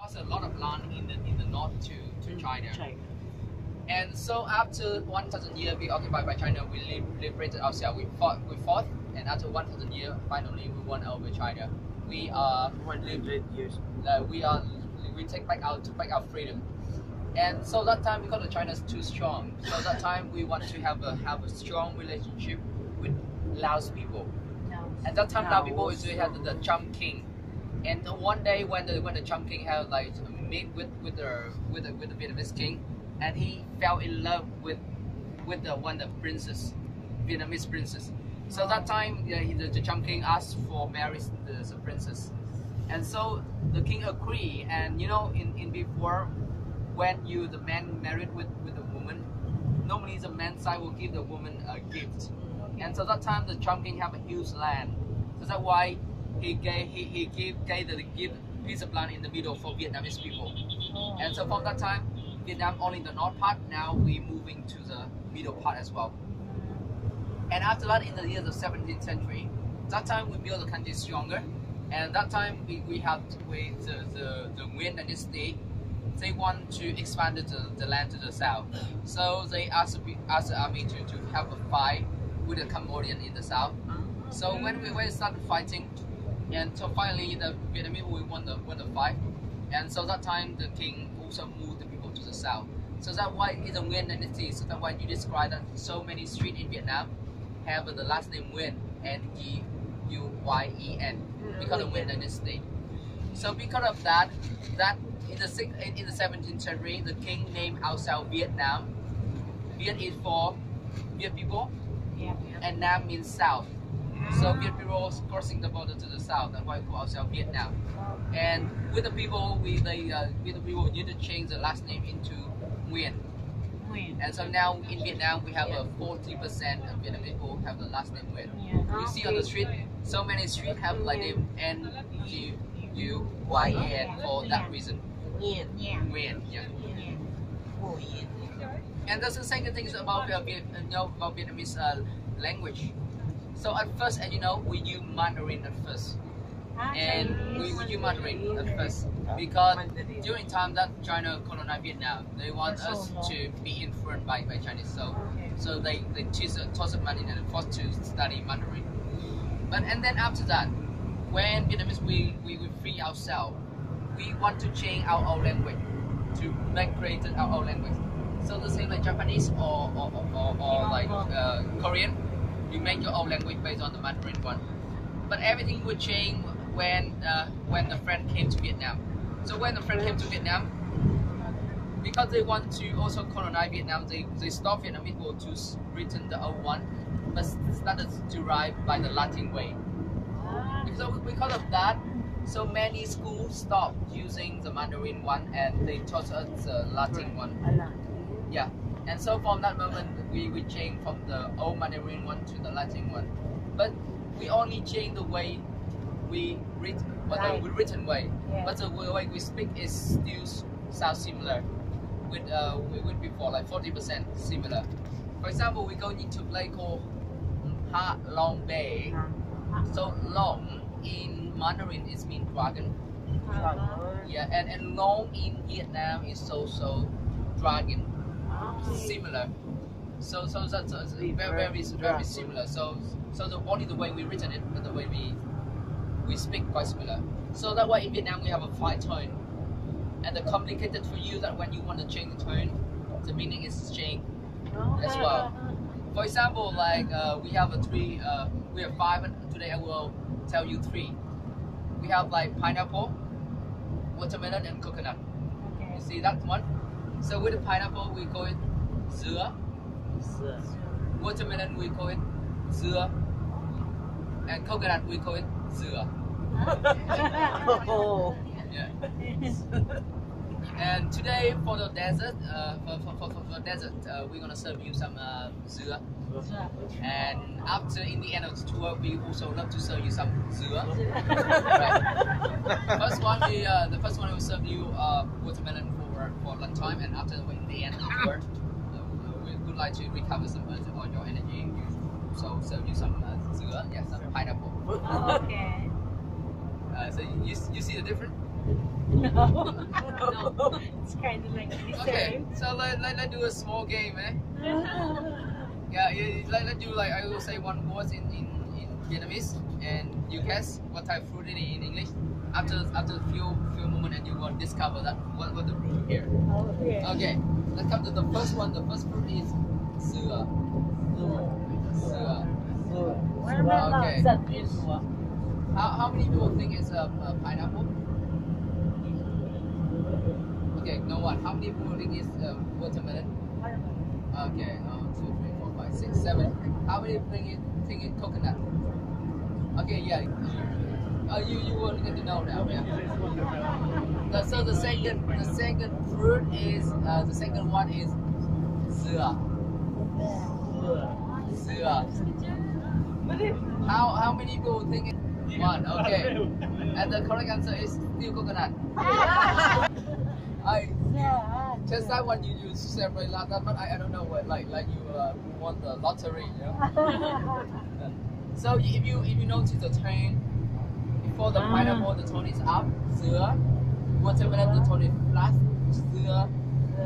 lost a lot of land in the north to China. And so after 1,000 years we occupied by China, we liberated ourselves. We fought, and after 1,000 years, finally we won over China. We are 100 years. We took back our freedom. And so that time, because China is too strong, so that time we want to have a strong relationship with Laos people. At that time, Lao people usually had the Cham King. And one day when the Cham King had like meet with the Vietnamese king, and he fell in love with the princess, Vietnamese princess. So that time the Cham King asked for marriage the princess, and so the king agreed. And you know, in before, when the man married with a woman, normally the man side will give the woman a gift. And so that time the Cham King have a huge land, so that's why he gave the gift piece of land in the middle for Vietnamese people. And so from that time, Vietnam only the north part. Now we moving to the middle part as well. And after that, in the years of 17th century, that time we built the country stronger. And that time we have the Nguyen dynasty. They want to expand the land to the south. So they asked the army to have a fight with the Cambodian in the south. So when we started fighting, and so finally the Vietnamese won the fight. And so that time the king also moved the people to the south. So that's why in the Nguyen dynasty, so that's why you describe that so many streets in Vietnam have the last name Nguyen, Nguyen, because of Nguyen dynasty. So because of that in the 17th century, the king named ourselves Vietnam. Viet is for Viet people, and Nam means south. So Viet people crossing the border to the south, and why we call ourselves Vietnam. And with the people, with the people, we need to change the last name into Nguyen. And so now in Vietnam, we have a 40% of Vietnamese people have the last name Nguyen. You see on the street, so many streets have like name Nguyen for that reason. Nguyen, yeah. And that's the second thing about Vietnamese language. So at first, as you know, we use Mandarin at first. And we use Mandarin at first because during time that China colonized Vietnam, they want us to be influenced by Chinese. So they taught Mandarin and forced to study Mandarin. And then after that, when Vietnamese we free ourselves, we want to change our own language to create our own language. So the same like Japanese or like Korean, you make your own language based on the Mandarin one. But everything would change when the French came to Vietnam. So when the French came to Vietnam, because they want to also colonize Vietnam, they stopped Vietnamese people to written the old one, but started to write by the Latin way. So because of that, so many schools stopped using the Mandarin one, and they taught us the Latin one. Yeah, and so from that moment, we changed from the old Mandarin one to the Latin one. But we only change the way we read, but the written way. But the way we speak is still sounds similar with before, like 40% similar. For example, we go into a place called Ha Long Bay. So long in Mandarin is mean dragon. Yeah, and long in Vietnam is also dragon. Similar. So that's very similar. So only the way we written it, but the way we speak quite similar. So that way in Vietnam we have a 5 tone, and the complicated for you that when you want to change the tone, the meaning is changed as well. For example, like we have we have 5, and today I will tell you 3. We have like pineapple, watermelon, and coconut. You see that one? So with the pineapple we call it dứa. Watermelon we call it dưa, and coconut we call it dừa. Yeah. And today for the desert, for desert, we're gonna serve you some dừa. And after in the end of the tour, we also love to serve you some dừa. Right. The first one will serve you watermelon for lunchtime, and after in the end of the tour, we would like to recover some of your energy. So serve you some dừa, some pineapple. Okay. So you see the difference? No. It's kind of like the Okay, same. so let's do a small game, eh? Yeah, let's do like I will say one word in Vietnamese, and you guess what type of fruit it is in English. After a few moments, and you will discover that what the fruit here. Okay. Okay, let's come to the first one. The first fruit is sữa. Sữa. Okay. How many people think it's a pineapple? Okay, no one. How many people think it's watermelon? Okay, 2, 3, 4, 5, 6, 7. How many think it's coconut? Okay, yeah. You will get to know now. Yeah. So the second fruit is the second one is sữa. Sữa. How many people think it's one? Okay. And the correct answer is still coconut. Just that one you separate like that, but I don't know what like you won the lottery, you know. So if you notice the tone before the pineapple, the tone is up, sữa. Watermelon, the tone is flat, sữa.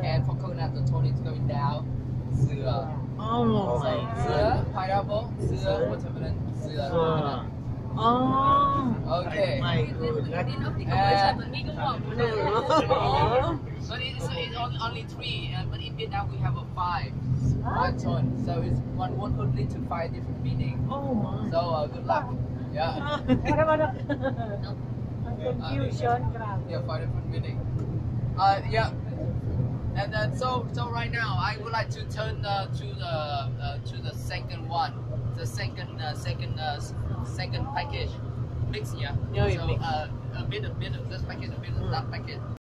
And for coconut, the tone is going down, sữa. Oh So sữa, pineapple, sữa, watermelon, sữa, coconut. Oh. Okay. My God. But it's only 3, but in Vietnam we have a 5 tone, so it's one word could lead to 5 different meanings. Oh my. So good luck. Yeah. What about confusion? Yeah, 5 different meanings. Yeah. And then so right now I would like to turn to the second one, the second package. Mix, yeah. Yeah, So mix. a bit of this package, a bit of that package.